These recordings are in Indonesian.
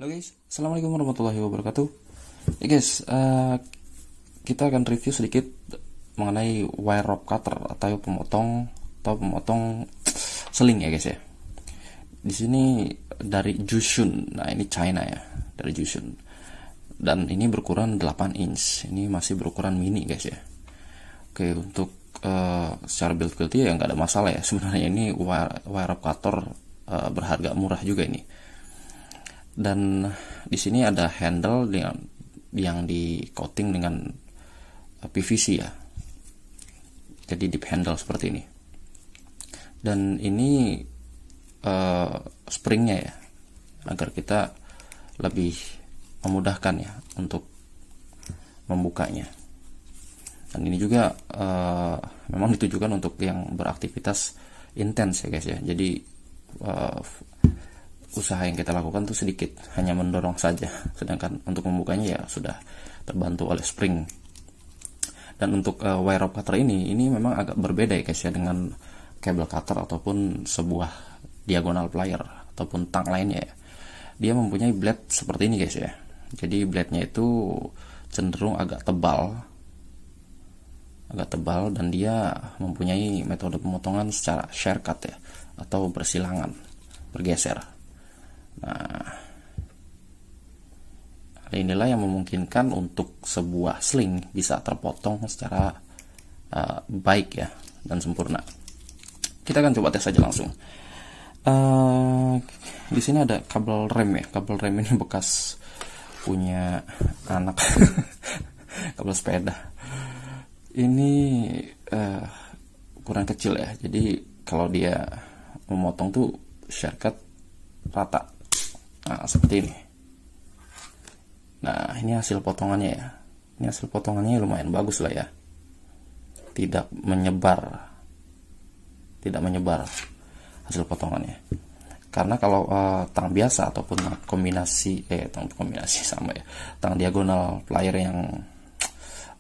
Halo guys, assalamualaikum warahmatullahi wabarakatuh. Ya guys, kita akan review sedikit mengenai wire rope cutter atau pemotong seling ya guys ya. Di sini dari Jushun. Nah, ini China ya, dari Jushun. Dan ini berukuran 8 inch. Ini masih berukuran mini guys ya. Oke, untuk secara build quality ya nggak ada masalah ya. Sebenarnya ini wire rope cutter berharga murah juga ini. Dan di sini ada handle yang di coating dengan PVC ya. Jadi deep handle seperti ini. Dan ini springnya ya, agar kita lebih memudahkan ya untuk membukanya. Dan ini juga memang ditujukan untuk yang beraktivitas intens ya guys ya. Jadi usaha yang kita lakukan tuh sedikit, hanya mendorong saja, sedangkan untuk membukanya ya sudah terbantu oleh spring. Dan untuk wire rope cutter ini memang agak berbeda ya guys ya dengan cable cutter ataupun sebuah diagonal plier ataupun tang lainnya ya. Dia mempunyai blade seperti ini guys ya. Jadi blade-nya itu cenderung agak tebal dan dia mempunyai metode pemotongan secara shear cut ya, atau bersilangan, bergeser. Nah, hal inilah yang memungkinkan untuk sebuah sling bisa terpotong secara baik ya dan sempurna. Kita akan coba tes saja langsung. Di sini ada kabel rem ya. Kabel rem ini bekas punya anak kabel sepeda. Ini ukuran kecil ya. Jadi kalau dia memotong tuh shear cut rata. Nah, seperti ini. Nah, ini hasil potongannya ya. Ini hasil potongannya lumayan bagus lah ya. Tidak menyebar hasil potongannya. Karena kalau tang biasa ataupun tang kombinasi sama ya, tang diagonal plier yang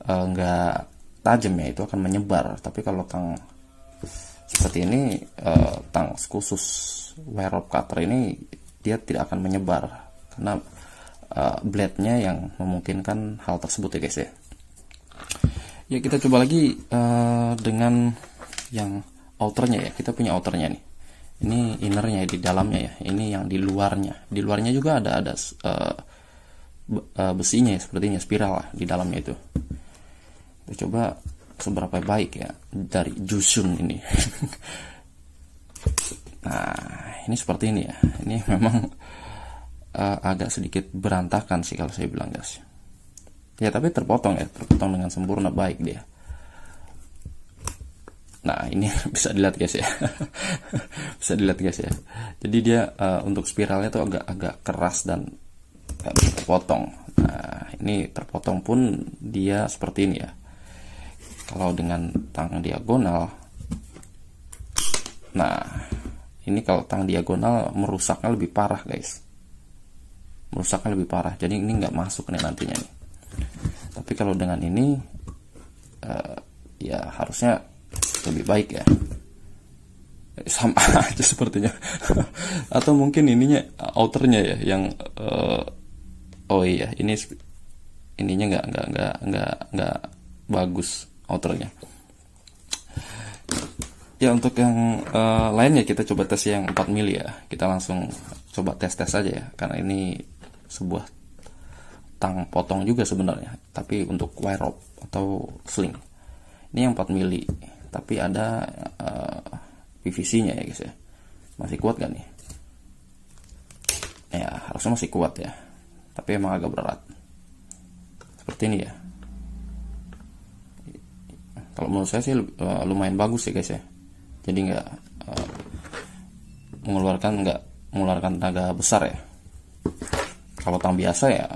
enggak tajam ya, itu akan menyebar. Tapi kalau tang seperti ini, tang khusus wire rope cutter ini, dia tidak akan menyebar karena blade-nya yang memungkinkan hal tersebut ya guys ya. Ya, kita coba lagi dengan yang outernya ya. Kita punya outernya nih. Ini innernya di dalamnya ya. Ini yang di luarnya. Di luarnya juga ada besinya ya, sepertinya spiral lah di dalamnya itu. Kita coba seberapa baik ya dari Jushun ini. Nah, ini seperti ini ya. Ini memang agak sedikit berantakan sih kalau saya bilang guys. Ya, tapi terpotong dengan sempurna, baik dia. Nah, ini bisa dilihat guys ya. Bisa dilihat guys ya. Jadi dia untuk spiralnya tuh agak keras dan terpotong. Nah, ini terpotong pun dia seperti ini ya. Kalau dengan tang diagonal, nah ini kalau tang diagonal merusaknya lebih parah guys. Merusaknya lebih parah. Jadi ini nggak masuk nih nantinya nih. Tapi kalau dengan ini ya harusnya lebih baik ya. Sama aja sepertinya. Atau mungkin ininya outernya ya yang oh iya, ininya nggak bagus outernya. Ya, untuk yang lainnya kita coba tes yang 4 mili ya. Kita langsung coba tes aja ya, karena ini sebuah tang potong juga sebenarnya, tapi untuk wire rope atau sling. Ini yang 4 mili, tapi ada PVC-nya ya guys ya. Masih kuat gak nih? Ya, harusnya masih kuat ya, tapi emang agak berat. Seperti ini ya. Kalau menurut saya sih lumayan bagus ya guys ya. Jadi nggak mengeluarkan tenaga besar ya. Kalau tang biasa ya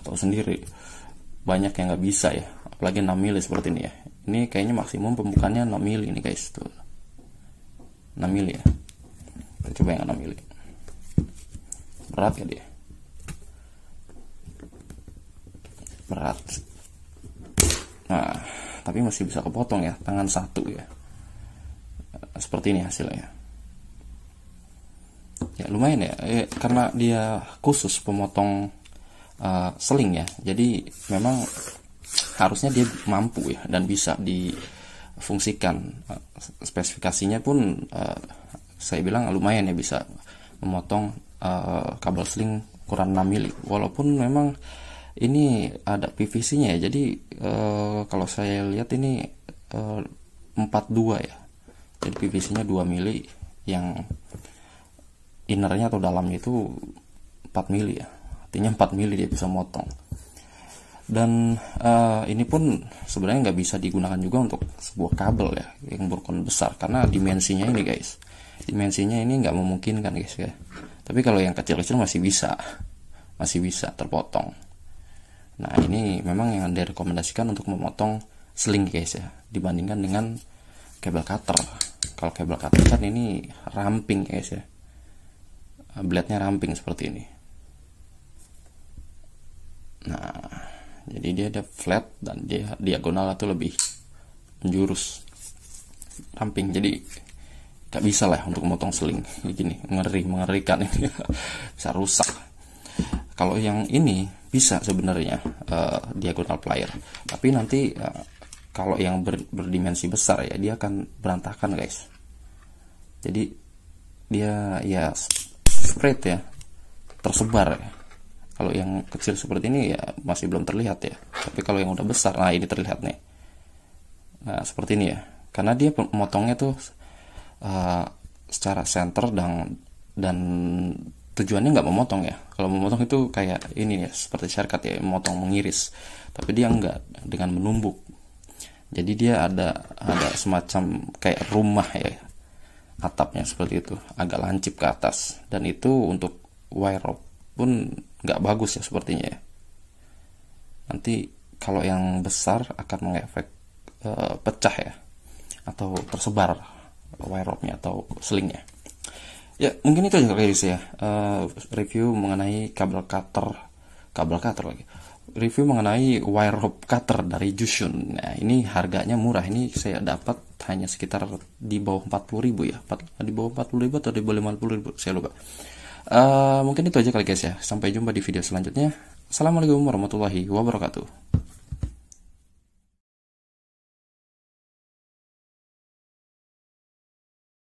tahu sendiri, banyak yang nggak bisa ya, apalagi 6 mili seperti ini ya. Ini kayaknya maksimum pembukaannya 6 mili ini guys tuh. 6 mili ya. Kita coba yang 6 mili. Berat ya dia. Berat. Nah, tapi masih bisa kepotong ya, tangan satu ya. Seperti ini hasilnya. Ya, lumayan ya, karena dia khusus pemotong seling ya, jadi memang harusnya dia mampu ya dan bisa difungsikan. Spesifikasinya pun saya bilang lumayan ya, bisa memotong kabel seling ukuran 6 mili, walaupun memang ini ada PVC-nya ya. Jadi kalau saya lihat ini 42 ya, jadi PVC-nya 2 mili, yang innernya atau dalamnya itu 4 mili ya, artinya 4 mili dia bisa motong. Dan ini pun sebenarnya nggak bisa digunakan juga untuk sebuah kabel ya yang berukuran besar, karena dimensinya ini guys, dimensinya ini nggak memungkinkan guys ya. Tapi kalau yang kecil-kecil masih bisa terpotong. Nah ini memang yang direkomendasikan untuk memotong seling guys ya, dibandingkan dengan kabel cutter. Kalau kabel cutter kan ini ramping guys ya, blade-nya ramping seperti ini. Nah jadi dia ada flat dan dia diagonal atau lebih menjurus, ramping, jadi gak bisa lah untuk memotong seling gini, mengerikan ini bisa rusak. Kalau yang ini bisa sebenarnya diagonal plier, tapi nanti kalau yang berdimensi besar ya dia akan berantakan guys. Jadi dia ya spread ya, tersebar ya. Kalau yang kecil seperti ini ya masih belum terlihat ya, tapi kalau yang udah besar, nah ini terlihat nih. Nah seperti ini ya, karena dia memotongnya tuh secara center dan tujuannya nggak memotong ya. Kalau memotong itu kayak ini ya, seperti shortcut ya, memotong, mengiris. Tapi dia nggak, dengan menumbuk. Jadi dia ada semacam kayak rumah ya, atapnya seperti itu, agak lancip ke atas. Dan itu untuk wire rope pun nggak bagus ya sepertinya ya. Nanti kalau yang besar akan mengefek pecah ya, atau tersebar wire rope-nya atau selingnya. Ya mungkin itu aja guys ya, review mengenai kabel cutter lagi, review mengenai wire rope cutter dari Jushun. Nah ini harganya murah, ini saya dapat hanya sekitar di bawah 40.000 ya, di bawah 40.000 atau di bawah 50.000 saya lupa. Mungkin itu aja kali guys ya, sampai jumpa di video selanjutnya. Assalamualaikum warahmatullahi wabarakatuh.